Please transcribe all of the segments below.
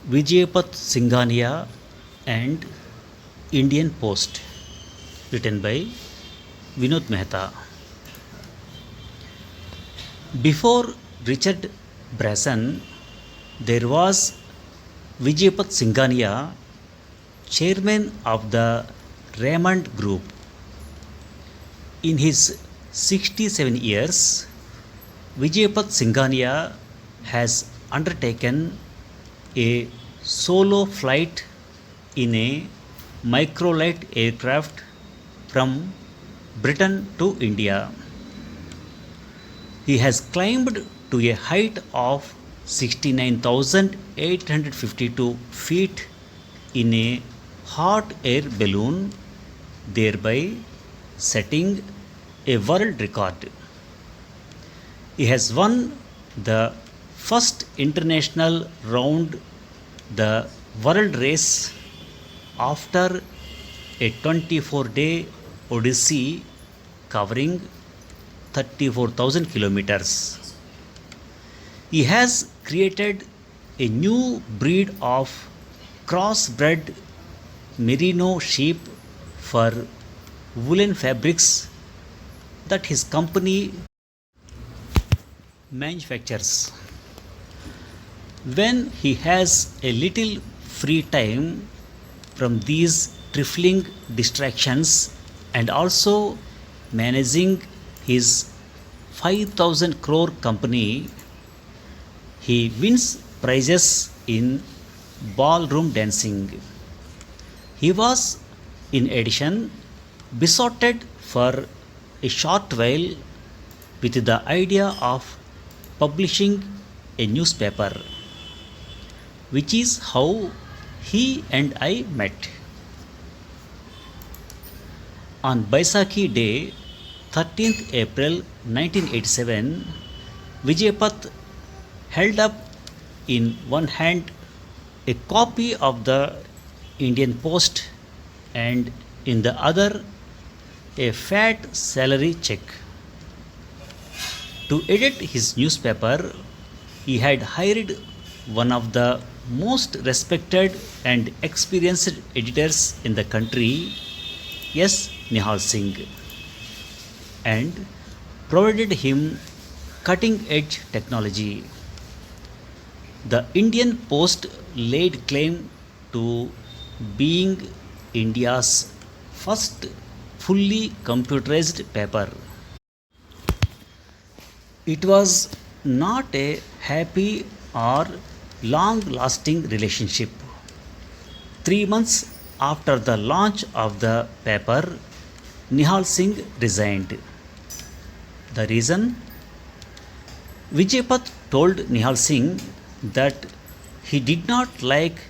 Vijaypat Singhania and Indian Post, written by Vinod Mehta. Before Richard Branson, there was Vijaypat Singhania, chairman of the Raymond Group. In his 67 years, Vijaypat Singhania has undertaken a solo flight in a microlight aircraft from Britain to India. He has climbed to a height of 69,852 feet in a hot air balloon, thereby setting a world record. He has won the first international round the world race after a 24-day odyssey covering 34,000 kilometers. He has created a new breed of crossbred merino sheep for woolen fabrics that his company manufactures. When he has a little free time from these trifling distractions and also managing his 5,000 crore company, he wins prizes in ballroom dancing. He was, in addition, besotted for a short while with the idea of publishing a newspaper, which is how he and I met. On Baisakhi Day, 13th April 1987, Vijaypat held up in one hand a copy of the Indian Post and in the other a fat salary check. To edit his newspaper, he had hired one of the most respected and experienced editors in the country, S. Nihal Singh, and provided him cutting edge technology. The Indian Post laid claim to being India's first fully computerized paper. It was not a happy or long lasting relationship. 3 months after the launch of the paper, Nihal Singh resigned. The reason? Vijaypat told Nihal Singh that he did not like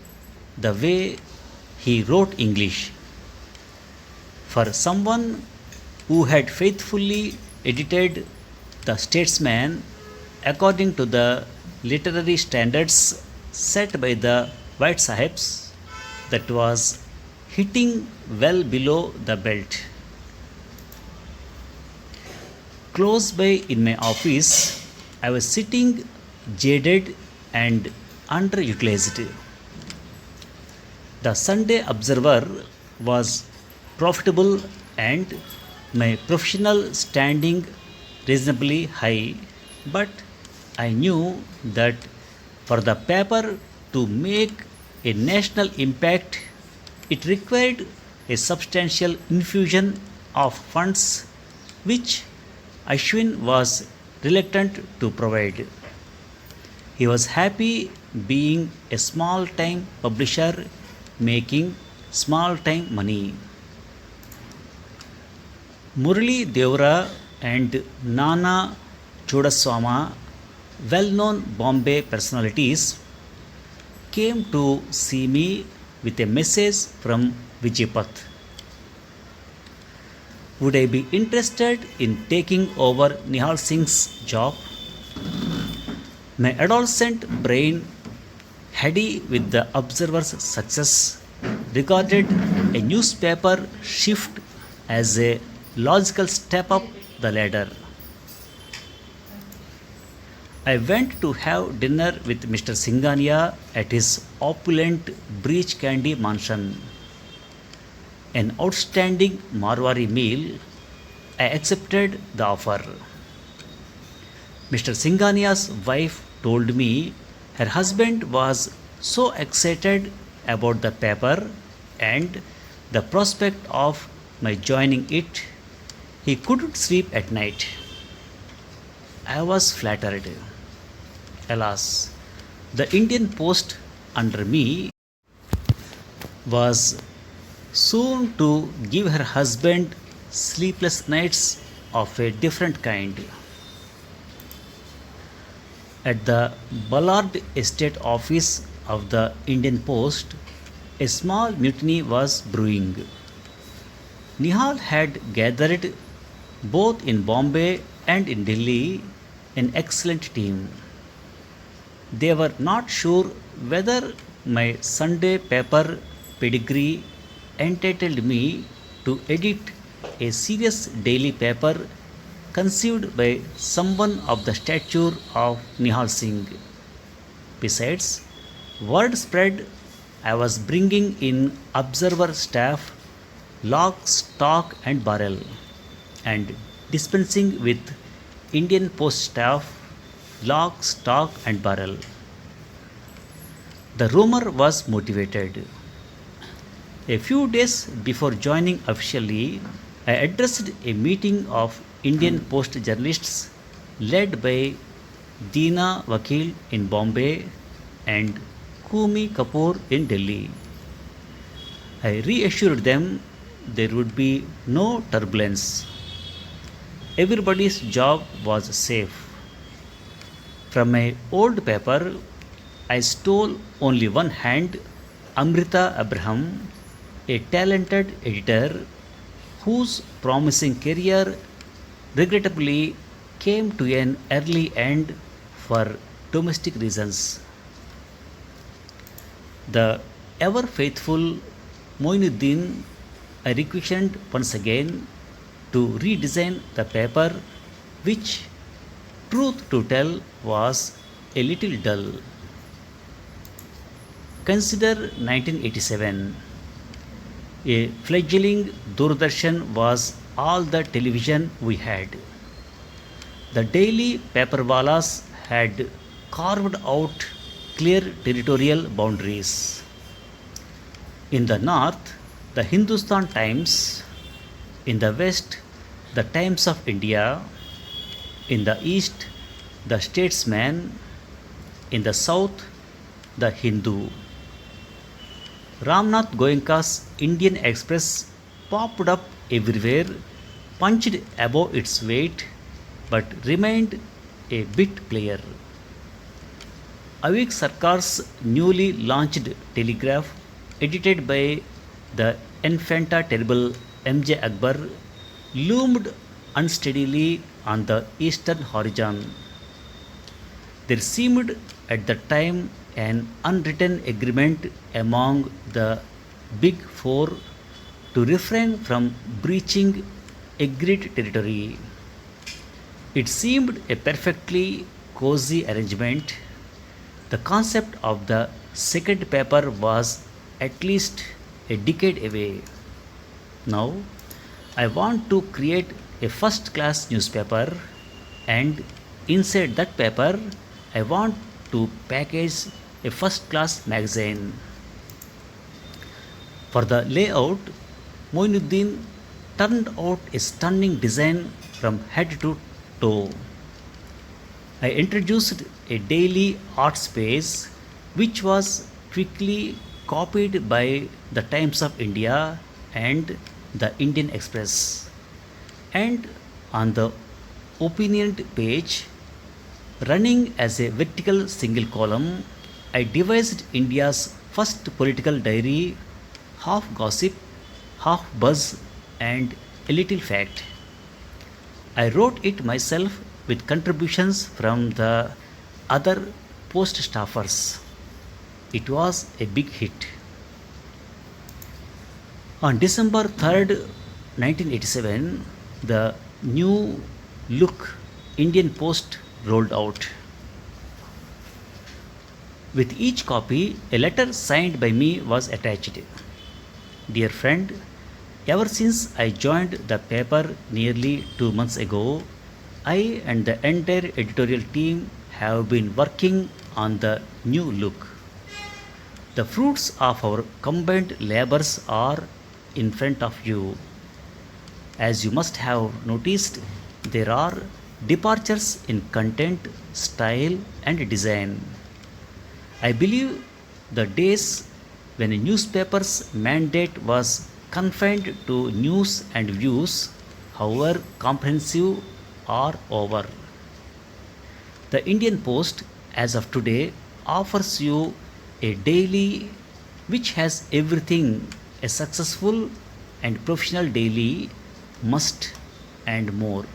the way he wrote English. For someone who had faithfully edited The Statesman according to the literary standards set by the White Sahibs, that was hitting well below the belt. Close by in my office, I was sitting jaded and underutilized. The Sunday Observer was profitable and my professional standing reasonably high, but I knew that for the paper to make a national impact, it required a substantial infusion of funds which Ashwin was reluctant to provide. He was happy being a small time publisher making small time money. Murali Devra and Nana Chodaswama, well known Bombay personalities, came to see me with a message from Vijaypat. Would I be interested in taking over Nihal Singh's job? My adolescent brain, heady with the Observer's success, regarded a newspaper shift as a logical step up the ladder. I went to have dinner with Mr. Singhania at his opulent Breach Candy mansion. An outstanding Marwari meal. I accepted the offer. Mr. Singhania's wife told me her husband was so excited about the paper and the prospect of my joining it, he couldn't sleep at night. I was flattered. Alas, the Indian post under me was soon to give her husband sleepless nights of a different kind. At the Ballard Estate office of the Indian Post, a small mutiny was brewing. Nihal had gathered both in Bombay and in Delhi an excellent team. They were not sure whether my Sunday paper pedigree entitled me to edit a serious daily paper conceived by someone of the stature of Nihal Singh. Besides, word spread I was bringing in observer staff, lock, stock, and barrel, and dispensing with Indian Post staff, lock, stock, and barrel. The rumor was motivated. A few days before joining officially, I addressed a meeting of Indian Post journalists led by Deena Vakil in Bombay and Kumi Kapoor in Delhi. I reassured them there would be no turbulence. Everybody's job was safe. From my old paper, I stole only one hand, Amrita Abraham, a talented editor whose promising career regrettably came to an early end for domestic reasons. The ever faithful Moinuddin I requisitioned once again to redesign the paper, which, truth to tell, was a little dull. Consider 1987. A fledgling Doordarshan was all the television we had. The daily paperwalas had carved out clear territorial boundaries. In the north, the Hindustan Times; in the west, the Times of India; in the east, the Statesman; in the south, the Hindu. Ramnath Goenka's Indian Express popped up everywhere, punched above its weight, but remained a bit player. Avik Sarkar's newly launched Telegraph, edited by the infanta terrible M.J. Akbar, loomed unsteadily on the eastern horizon. There seemed at the time an unwritten agreement among the Big Four to refrain from breaching agreed territory. It seemed a perfectly cozy arrangement. The concept of the second paper was at least a decade away. Now, I want to create a first class newspaper, and inside that paper, I want to package a first class magazine. For the layout, Moinuddin turned out a stunning design from head to toe. I introduced a daily art space which was quickly copied by the Times of India and the Indian Express. And on the opinioned page, running as a vertical single column, I devised India's first political diary, half gossip, half buzz, and a little fact. I wrote it myself with contributions from the other post staffers. It was a big hit. On December 3rd, 1987, the new look Indian Post rolled out. With each copy, a letter signed by me was attached. Dear friend, ever since I joined the paper nearly 2 months ago, I and the entire editorial team have been working on the new look. The fruits of our combined labors are in front of you. As you must have noticed, there are departures in content, style, and design. I believe the days when a newspaper's mandate was confined to news and views, however comprehensive, are over. The Indian Post, as of today, offers you a daily which has everything a successful and professional daily must and more.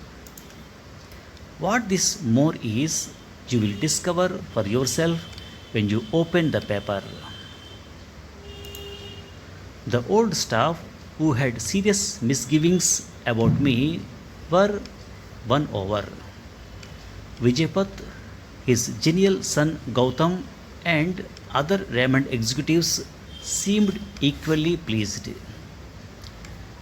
What this more is, you will discover for yourself when you open the paper. The old staff who had serious misgivings about me were won over. Vijaypat, his genial son Gautam, and other Raymond executives seemed equally pleased.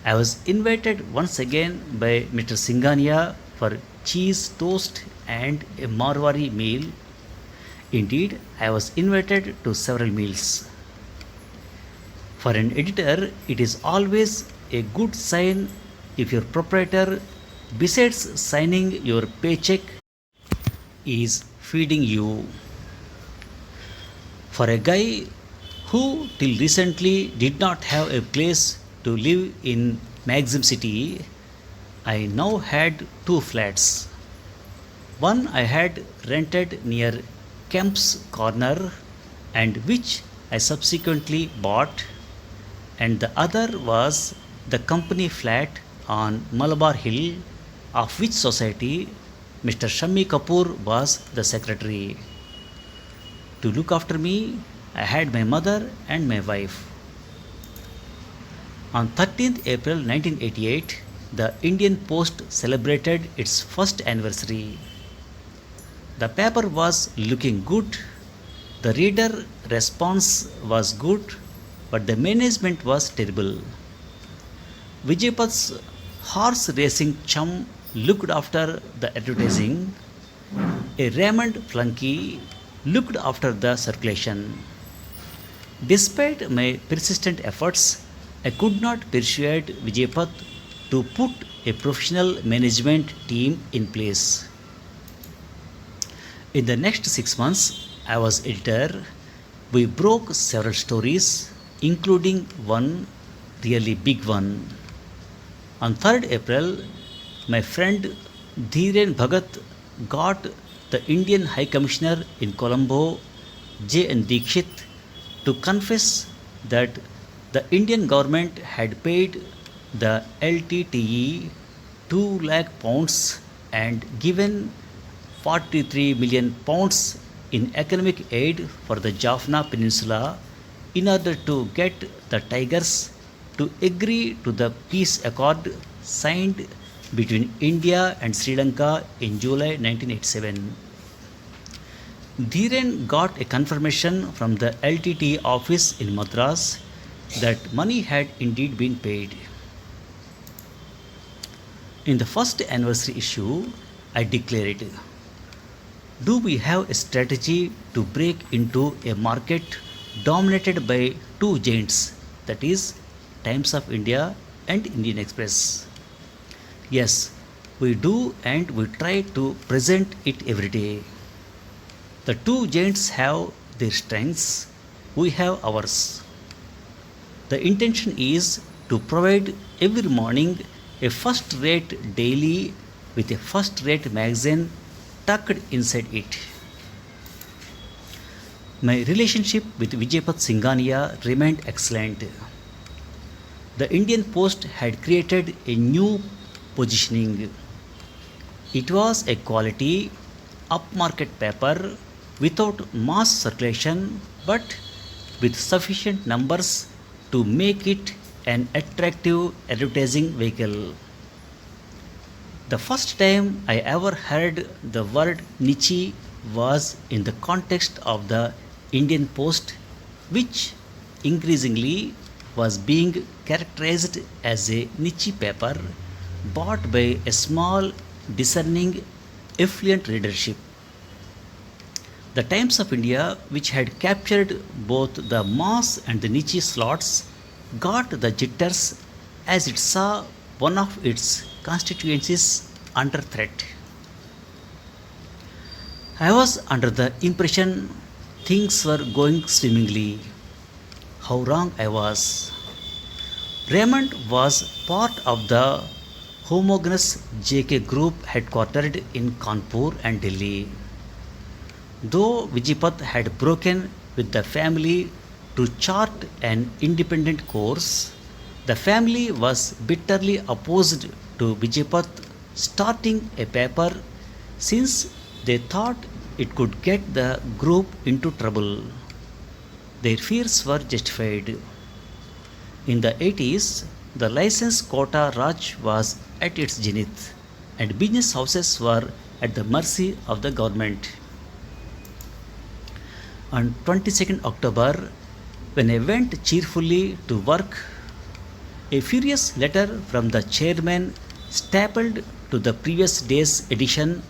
I was invited once again by Mr. Singhania for cheese toast and a Marwari meal. Indeed, I was invited to several meals. For an editor, it is always a good sign if your proprietor, besides signing your paycheck, is feeding you. For a guy who till recently did not have a place to live in Maxim City, I now had two flats. One I had rented near Kemp's Corner and which I subsequently bought, and the other was the company flat on Malabar Hill, of which society Mr. Shammi Kapoor was the secretary. To look after me, I had my mother and my wife. On 13th April 1988, the Indian Post celebrated its first anniversary. The paper was looking good, the reader response was good, but the management was terrible. Vijaypat's horse racing chum looked after the advertising. A Raymond flunky looked after the circulation. Despite my persistent efforts, I could not persuade Vijaypat to put a professional management team in place. In the next 6 months, I was editor. We broke several stories, including one really big one. On 3rd April, my friend Dhiren Bhagat got the Indian High Commissioner in Colombo, J.N. Dikshit, to confess that the Indian government had paid the LTTE 2 lakh pounds and given 43 million pounds in economic aid for the Jaffna Peninsula in order to get the Tigers to agree to the peace accord signed between India and Sri Lanka in July 1987. Dhiren got a confirmation from the LTTE office in Madras that money had indeed been paid. In the first anniversary issue, I declared, do we have a strategy to break into a market dominated by two giants, that is, Times of India and Indian Express? Yes, we do, and we try to present it every day. The two giants have their strengths, we have ours. The intention is to provide every morning a first rate daily with a first rate magazine tucked inside it. My relationship with Vijaypat Singhania remained excellent. The Indian Post had created a new positioning. It was a quality, upmarket paper without mass circulation but with sufficient numbers to make it an attractive advertising vehicle. The first time I ever heard the word niche was in the context of the Indian Post, which increasingly was being characterized as a niche paper bought by a small, discerning, affluent readership. The Times of India, which had captured both the mass and the niche slots, got the jitters as it saw one of its constituencies under threat. I was under the impression things were going swimmingly. How wrong I was. Raymond was part of the homogeneous JK group headquartered in Kanpur and Delhi. Though Vijaypat had broken with the family to chart an independent course, the family was bitterly opposed to Vijaypat starting a paper since they thought it could get the group into trouble. Their fears were justified. In the 80s, the license quota Raj was at its zenith, and business houses were at the mercy of the government. On 22nd October, when I went cheerfully to work, a furious letter from the chairman stapled to the previous day's edition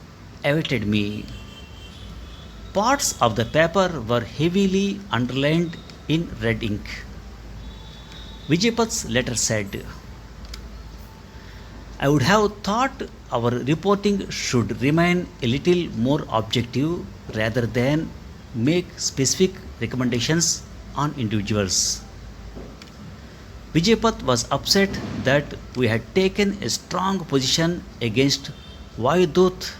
awaited me. Parts of the paper were heavily underlined in red ink. Vijaypat's letter said, I would have thought our reporting should remain a little more objective rather than make specific recommendations on individuals. Vijaypat was upset that we had taken a strong position against Vayudut,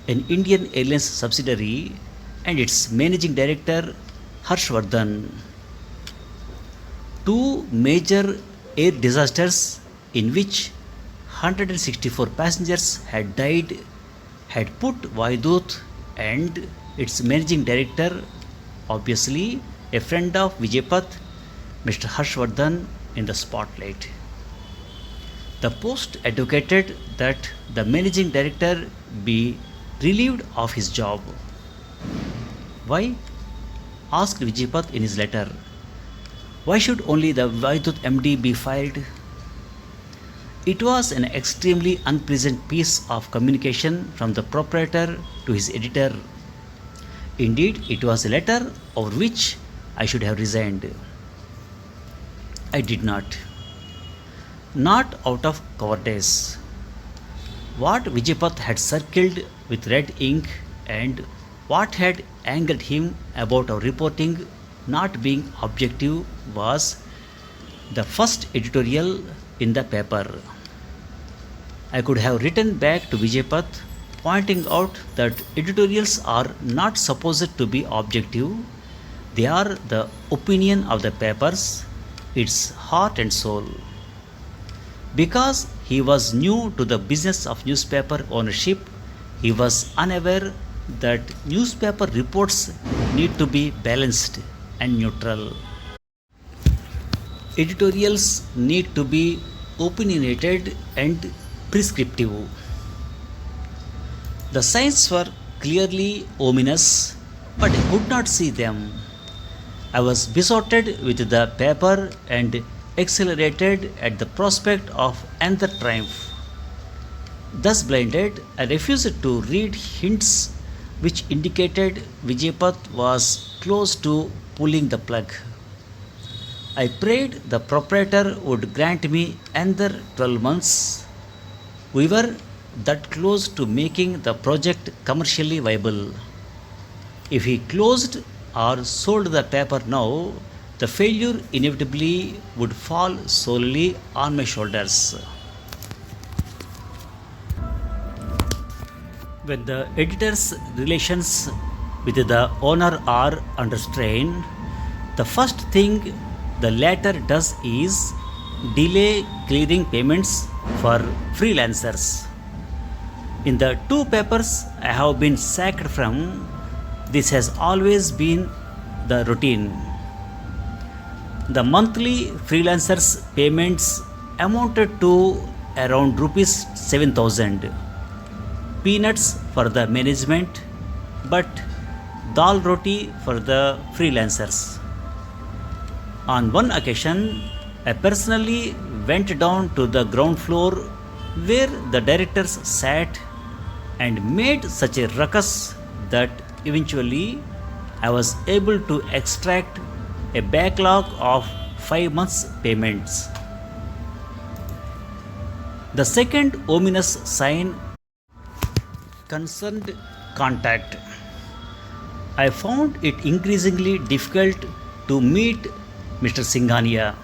an Indian Airlines subsidiary, and its managing director Harshvardhan. Two major air disasters in which 164 passengers had died had put Vayudut and its managing director, obviously a friend of Vijaypat, Mr. Harshvardhan, in the spotlight. The Post advocated that the managing director be relieved of his job. Why? Asked Vijaypat in his letter. Why should only the Vaidut MD be fired? It was an extremely unpleasant piece of communication from the proprietor to his editor. Indeed, it was a letter over which I should have resigned. I did not. Not out of cowardice. What Vijaypat had circled with red ink and what had angered him about our reporting not being objective was the first editorial in the paper. I could have written back to Vijaypat pointing out that editorials are not supposed to be objective. They are the opinion of the papers, its heart and soul. Because he was new to the business of newspaper ownership, he was unaware that newspaper reports need to be balanced and neutral. Editorials need to be opinionated and prescriptive. The signs were clearly ominous, but I could not see them. I was besotted with the paper and exhilarated at the prospect of another triumph. Thus blinded, I refused to read hints which indicated Vijaypat was close to pulling the plug. I prayed the proprietor would grant me another 12 months. We were that close to making the project commercially viable. If he closed or sold the paper now, the failure inevitably would fall solely on my shoulders. When the editor's relations with the owner are under strain, the first thing the latter does is delay clearing payments for freelancers. In the two papers I have been sacked from, this has always been the routine. The monthly freelancers' payments amounted to around rupees 7,000. Peanuts for the management, but dal roti for the freelancers. On one occasion, I personally went down to the ground floor where the directors sat and made such a ruckus that eventually I was able to extract a backlog of 5 months' payments. The second ominous sign concerned contact. I found it increasingly difficult to meet Mr. Singhania.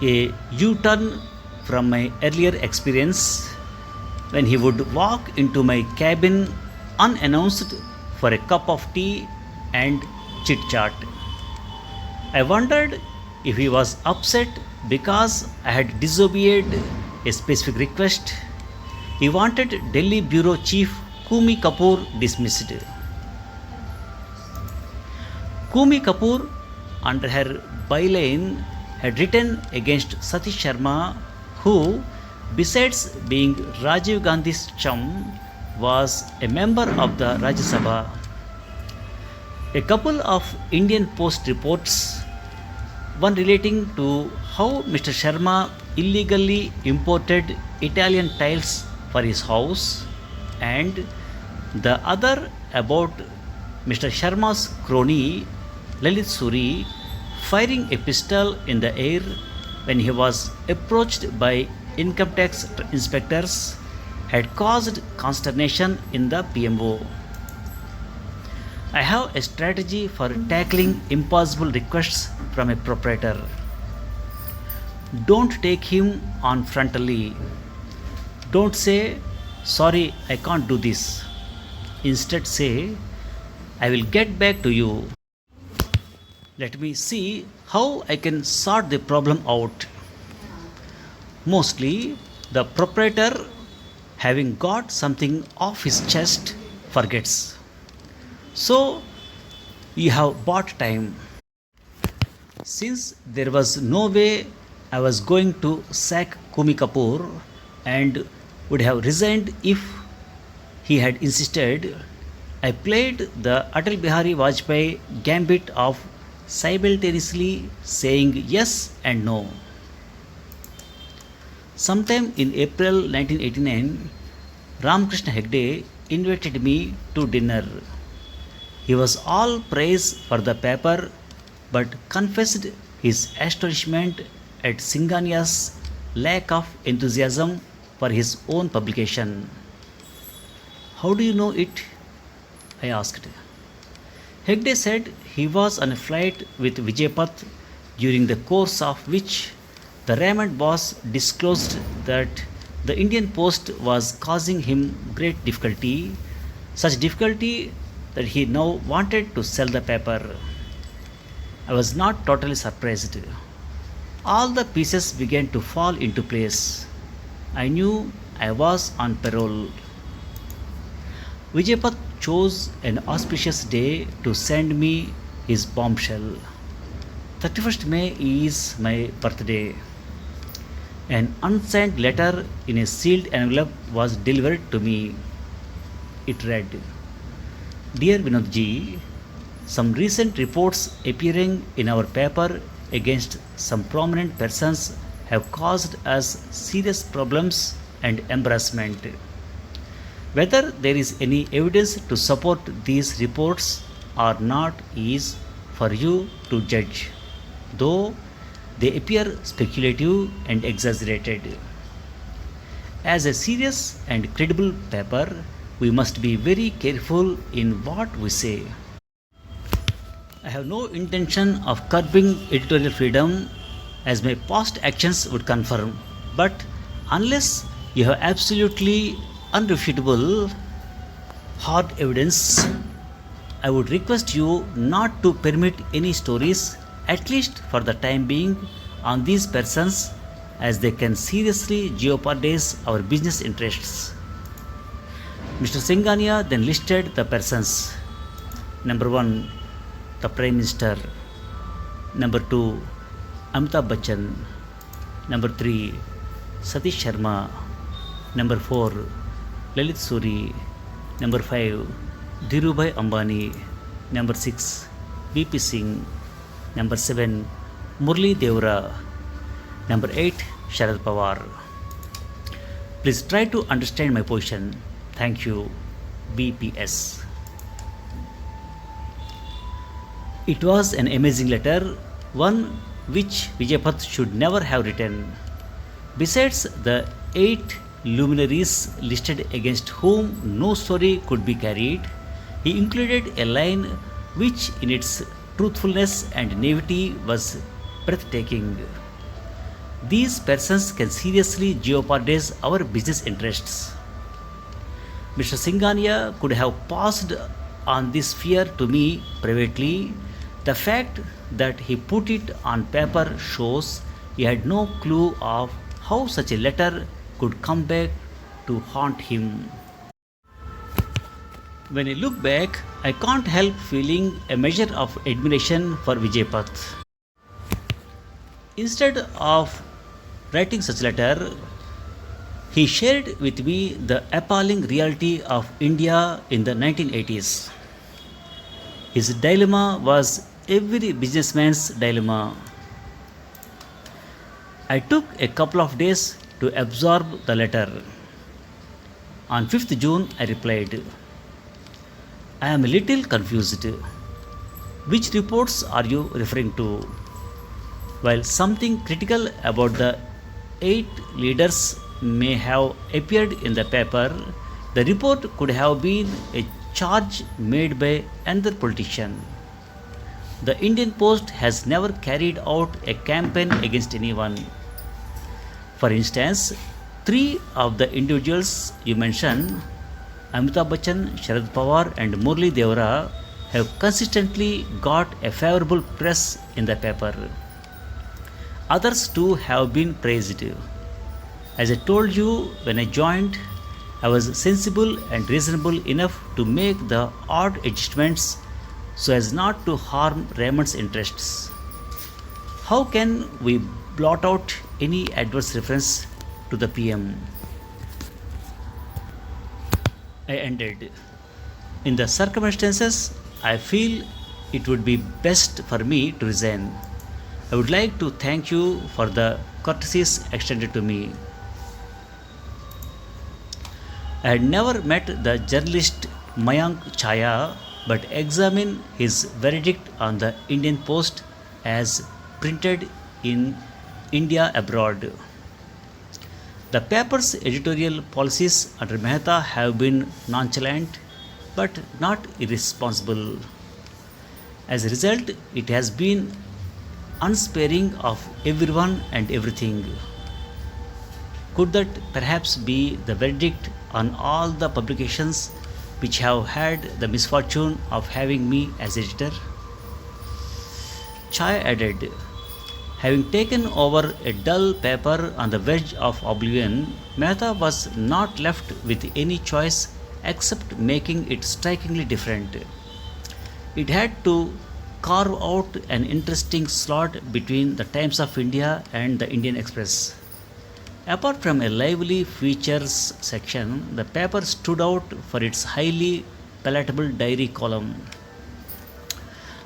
A U turn from my earlier experience when he would walk into my cabin unannounced for a cup of tea and chit chat. I wondered if he was upset because I had disobeyed a specific request. He wanted Delhi Bureau Chief Kumi Kapoor dismissed. Kumi Kapoor, under her byline, had written against Satish Sharma, who, besides being Rajiv Gandhi's chum, was a member of the Rajya Sabha. A couple of Indian Post reports, one relating to how Mr. Sharma illegally imported Italian tiles for his house, and the other about Mr. Sharma's crony Lalit Suri firing a pistol in the air when he was approached by income tax inspectors, had caused consternation in the PMO. I have a strategy for tackling impossible requests from a proprietor. Don't take him on frontally. Don't say, sorry, I can't do this. Instead, say, I will get back to you. Let me see how I can sort the problem out. Mostly, the proprietor, having got something off his chest, forgets. So, you have bought time. Since there was no way I was going to sack Kumi Kapoor and would have resigned if he had insisted, I played the Atal Bihari Vajpayee gambit of simultaneously saying yes and no. Sometime in April 1989, Ramakrishna Hegde invited me to dinner. He was all praise for the paper but confessed his astonishment at Singhania's lack of enthusiasm for his own publication. How do you know it? I asked. Hegde said he was on a flight with Vijaypat, during the course of which the Raymond boss disclosed that the Indian Post was causing him great difficulty, such difficulty that he now wanted to sell the paper. I was not totally surprised. All the pieces began to fall into place. I knew I was on parole. Vijaypat chose an auspicious day to send me his bombshell. 31st May is my birthday. An unsigned letter in a sealed envelope was delivered to me. It read, Dear Vinodji, some recent reports appearing in our paper against some prominent persons have caused us serious problems and embarrassment. Whether there is any evidence to support these reports or not is for you to judge, though they appear speculative and exaggerated. As a serious and credible paper, we must be very careful in what we say. I have no intention of curbing editorial freedom, as my past actions would confirm, but unless you have absolutely unrefutable hard evidence, I would request you not to permit any stories, at least for the time being, on these persons, as they can seriously jeopardize our business interests. Mr. Singhania then listed the persons. Number 1, the Prime Minister. Number 2, Amitabh Bachchan. Number 3, Satish Sharma. Number 4, Lalit Suri. Number 5, Dhirubhai Ambani. Number 6, VP Singh. Number 7, Murli Devra. Number 8, Sharad Pawar. Please try to understand my position. Thank you. BPS. It was an amazing letter, one which Vijaypat should never have written. Besides the 8 luminaries listed against whom no story could be carried, he included a line which, in its truthfulness and naivety, was breathtaking. These persons can seriously jeopardize our business interests. Mr. Singhania could have passed on this fear to me privately. The fact that he put it on paper shows he had no clue of how such a letter could come back to haunt him. When I look back, I can't help feeling a measure of admiration for Vijaypat. Instead of writing such a letter, he shared with me the appalling reality of India in the 1980s. His dilemma was every businessman's dilemma. I took a couple of days to absorb the letter. On 5th June, I replied, I am a little confused. Which reports are you referring to? While something critical about the 8 leaders may have appeared in the paper, the report could have been a charge made by another politician. The Indian Post has never carried out a campaign against anyone. For instance, 3 of the individuals you mentioned, Amitabh Bachchan, Sharad Pawar, and Murli Devra, have consistently got a favorable press in the paper. Others too have been praised. As I told you when I joined, I was sensible and reasonable enough to make the odd adjustments so as not to harm Raymond's interests. How can we blot out any adverse reference to the PM? I ended. In the circumstances, I feel it would be best for me to resign. I would like to thank you for the courtesies extended to me. I had never met the journalist Mayank Chaya, but examine his verdict on the Indian Post as printed in India abroad. The paper's editorial policies under Mehta have been nonchalant but not irresponsible. As a result, it has been unsparing of everyone and everything. Could that perhaps be the verdict on all the publications which have had the misfortune of having me as editor? Chai added, having taken over a dull paper on the verge of oblivion, Mehta was not left with any choice except making it strikingly different. It had to carve out an interesting slot between the Times of India and the Indian Express. Apart from a lively features section, the paper stood out for its highly palatable diary column.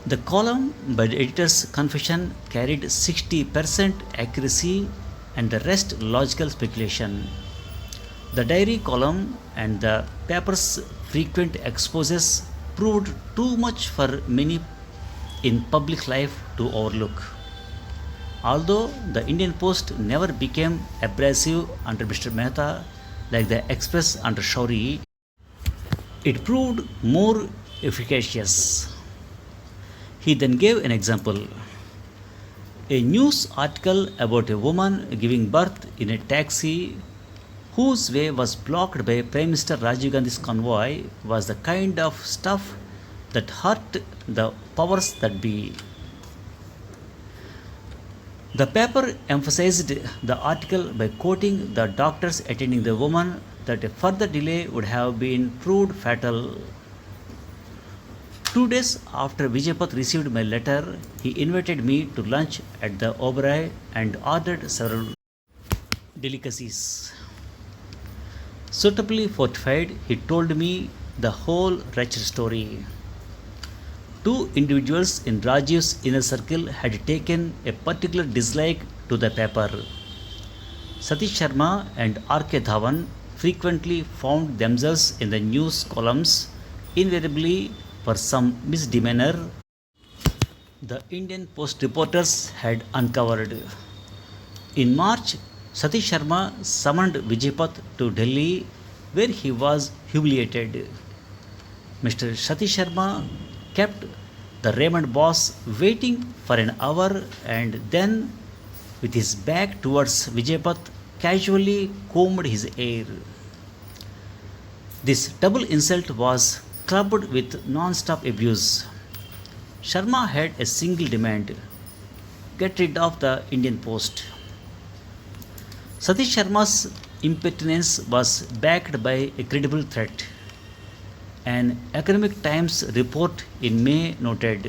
The column, by the editor's confession, carried 60% accuracy and the rest logical speculation. The diary column and the paper's frequent exposes proved too much for many in public life to overlook. Although the Indian Post never became abrasive under Mr. Mehta like the Express under Shauri, it proved more efficacious. He then gave an example. A news article about a woman giving birth in a taxi whose way was blocked by Prime Minister Rajiv Gandhi's convoy was the kind of stuff that hurt the powers that be. The paper emphasized the article by quoting the doctors attending the woman that a further delay would have been proved fatal. 2 days after Vijaypat received my letter, he invited me to lunch at the Oberoi and ordered several delicacies. Suitably fortified, he told me the whole wretched story. Two individuals in Rajiv's inner circle had taken a particular dislike to the paper. Satish Sharma and R.K. Dhawan frequently found themselves in the news columns, invariably for some misdemeanor the Indian Post reporters had uncovered. In March, Satish Sharma summoned Vijaypat to Delhi where he was humiliated. Mr. Satish Sharma kept the Raymond boss waiting for an hour and then, with his back towards Vijaypat, casually combed his hair. This double insult was clubbed with non stop abuse. Sharma had a single demand: get rid of the Indian Post. Satish Sharma's impertinence was backed by a credible threat. An Economic Times report in May noted,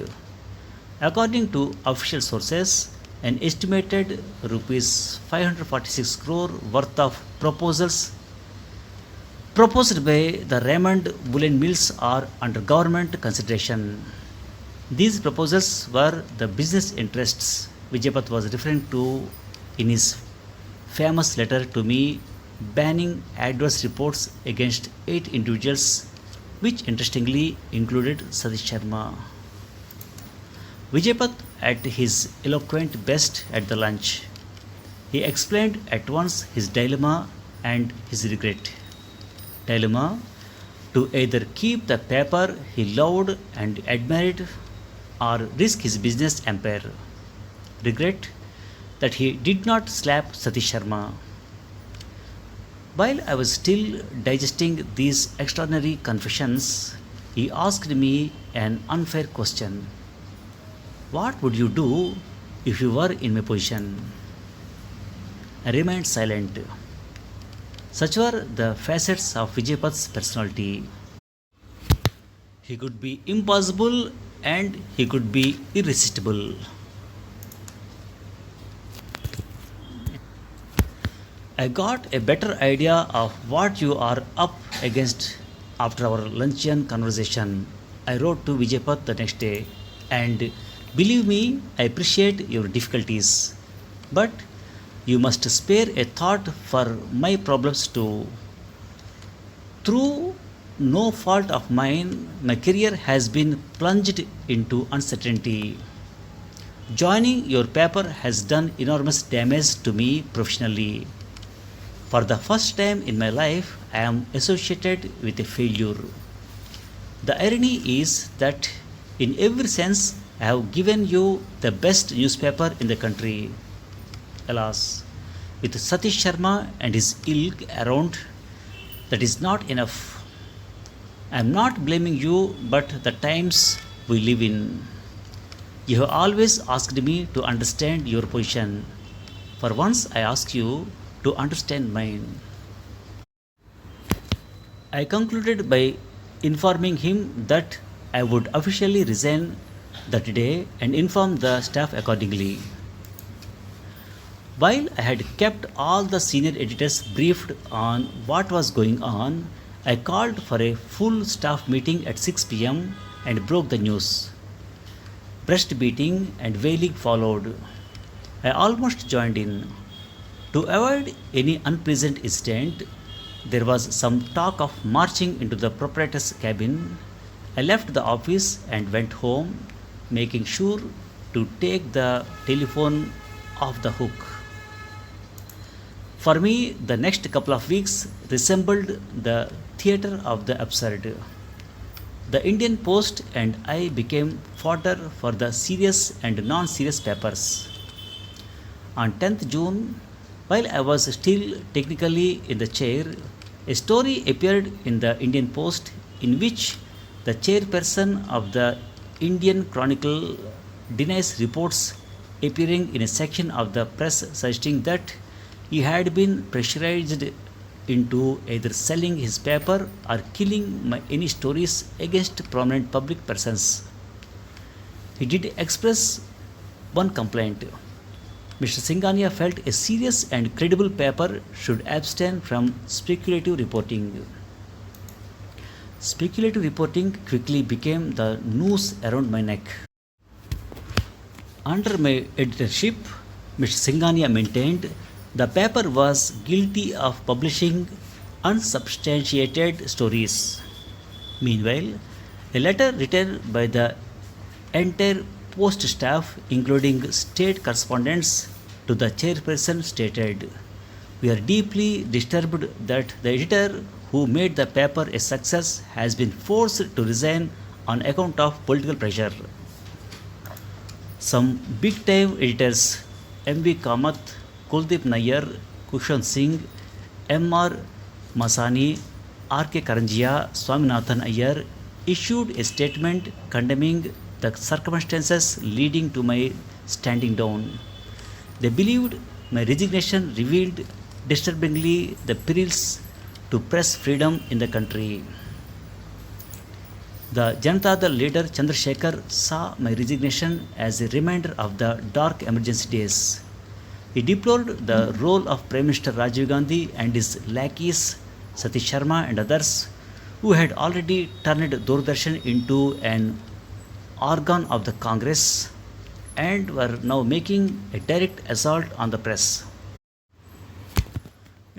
according to official sources, an estimated rupees 546 crore worth of proposals proposed by the Raymond woolen mills are under government consideration. These proposals were the business interests Vijaypat was referring to in his famous letter to me banning adverse reports against 8 individuals, which interestingly included Satish Sharma. Vijaypat at his eloquent best at the lunch. He explained at once his dilemma and his regret. Dilemma: to either keep the paper he loved and admired or risk his business empire. Regret: that he did not slap Satish Sharma. While I was still digesting these extraordinary confessions, he asked me an unfair question. What would you do if you were in my position? I remained silent. Such were the facets of Vijaypat's personality. He could be impossible and he could be irresistible. I got a better idea of what you are up against after our luncheon conversation. I wrote to Vijaypat the next day, and believe me, I appreciate your difficulties. But you must spare a thought for my problems too. Through no fault of mine, my career has been plunged into uncertainty. Joining your paper has done enormous damage to me professionally. For the first time in my life, I am associated with a failure. The irony is that in every sense, I have given you the best newspaper in the country. Alas, with Satish Sharma and his ilk around, that is not enough. I am not blaming you, but the times we live in. You have always asked me to understand your position. For once, I ask you to understand mine. I concluded by informing him that I would officially resign that day and inform the staff accordingly. While I had kept all the senior editors briefed on what was going on, I called for a full staff meeting at 6 p.m. and broke the news. Breast beating and wailing followed. I almost joined in. To avoid any unpleasant incident, there was some talk of marching into the proprietor's cabin. I left the office and went home, making sure to take the telephone off the hook. For me, the next couple of weeks resembled the theatre of the absurd. The Indian Post and I became fodder for the serious and non serious papers. On 10th June, while I was still technically in the chair, a story appeared in the Indian Post in which the chairperson of the Indian Chronicle denies reports appearing in a section of the press suggesting that he had been pressurized into either selling his paper or killing any stories against prominent public persons. He did express one complaint. Mr. Singhania felt a serious and credible paper should abstain from speculative reporting. Speculative reporting quickly became the noose around my neck. Under my editorship, Mr. Singhania maintained the paper was guilty of publishing unsubstantiated stories. Meanwhile, a letter written by the entire post staff, including state correspondents, to the chairperson stated, "We are deeply disturbed that the editor who made the paper a success has been forced to resign on account of political pressure." Some big time editors M.V. Kamath, Kuldeep Nayyar, Kushan Singh, M.R. Masani, R.K. Karanjia, Swaminathan Iyer issued a statement condemning the circumstances leading to my standing down. They believed my resignation revealed disturbingly the perils to press freedom in the country. The Janata Dal leader Chandrasekhar saw my resignation as a reminder of the dark emergency days. He deplored the role of Prime Minister Rajiv Gandhi and his lackeys Satish Sharma and others who had already turned Doordarshan into an organ of the Congress and were now making a direct assault on the press.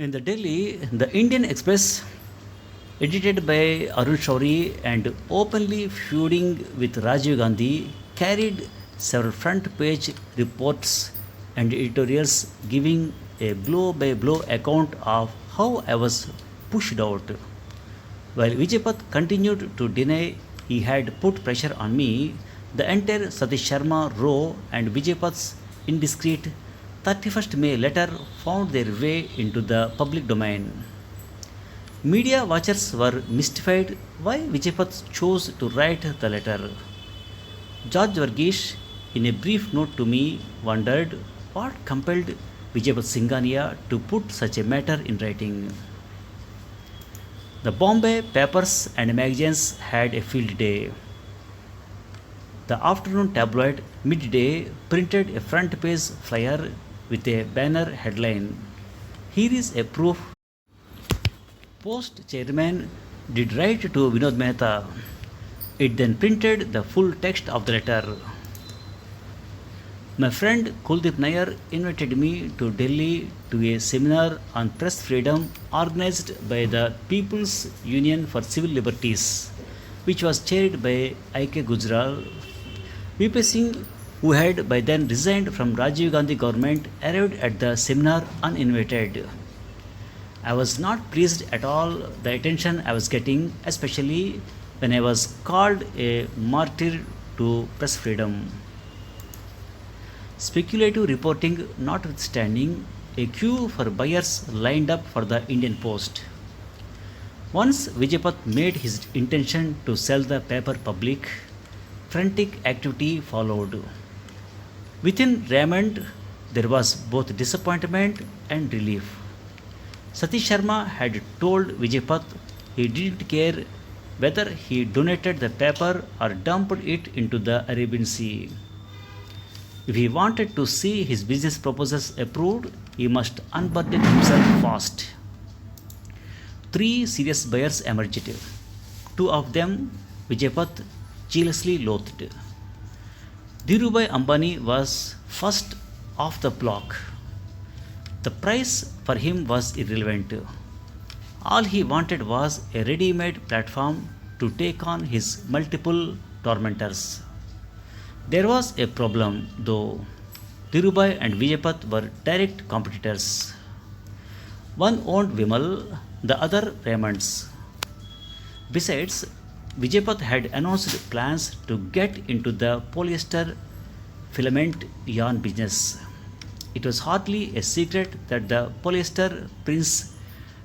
In the Delhi, the Indian Express, edited by Arun Shourie and openly feuding with Rajiv Gandhi, carried several front page reports and editorials giving a blow by blow account of how I was pushed out. While Vijaypat continued to deny he had put pressure on me, the entire Satish Sharma row and Vijaypat's indiscreet 31st May letter found their way into the public domain. Media watchers were mystified why Vijaypat chose to write the letter. George Varghese, in a brief note to me, wondered what compelled Vijaypat Singhania to put such a matter in writing. The Bombay papers and magazines had a field day. The afternoon tabloid Midday printed a front page flyer with a banner headline, "Here is a proof Post chairman did write to Vinod Mehta." It then printed the full text of the letter. My friend Kuldeep Nayyar invited me to Delhi to a seminar on press freedom organized by the People's Union for Civil Liberties, which was chaired by I.K. Gujral. V.P. Singh, who had by then resigned from Rajiv Gandhi government, arrived at the seminar uninvited. I was not pleased at all the attention I was getting, especially when I was called a martyr to press freedom. Speculative reporting notwithstanding, a queue for buyers lined up for the Indian Post. Once Vijaypat made his intention to sell the paper public, frantic activity followed. Within Raymond, there was both disappointment and relief. Satish Sharma had told Vijaypat he didn't care whether he donated the paper or dumped it into the Arabian Sea. If he wanted to see his business proposals approved, he must unburden himself fast. 3 serious buyers emerged. 2 of them Vijaypat jealously loathed. Dhirubhai Ambani was first off the block. The price for him was irrelevant. All he wanted was a ready-made platform to take on his multiple tormentors. There was a problem, though. Dhirubhai and Vijaypat were direct competitors. One owned Vimal, the other Raymond's. Besides, Vijaypat had announced plans to get into the polyester filament yarn business. It was hardly a secret that the polyester prince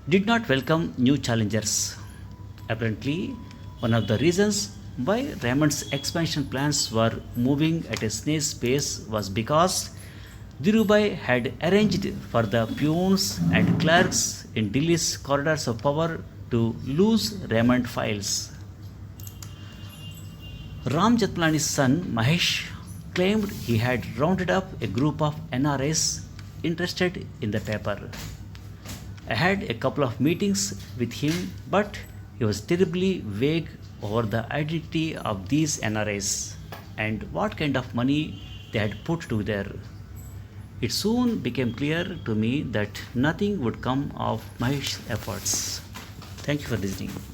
did not welcome new challengers. Apparently, one of the reasons why Raymond's expansion plans were moving at a snail's pace was because Dhirubhai had arranged for the peons and clerks in Delhi's corridors of power to lose Raymond files. Ram Jethmalani's son Mahesh claimed he had rounded up a group of NRIs interested in the paper. I had a couple of meetings with him, but He was terribly vague over the identity of these NRIs and what kind of money they had put together. It soon became clear to me that nothing would come of Mahesh's efforts. Thank you for listening.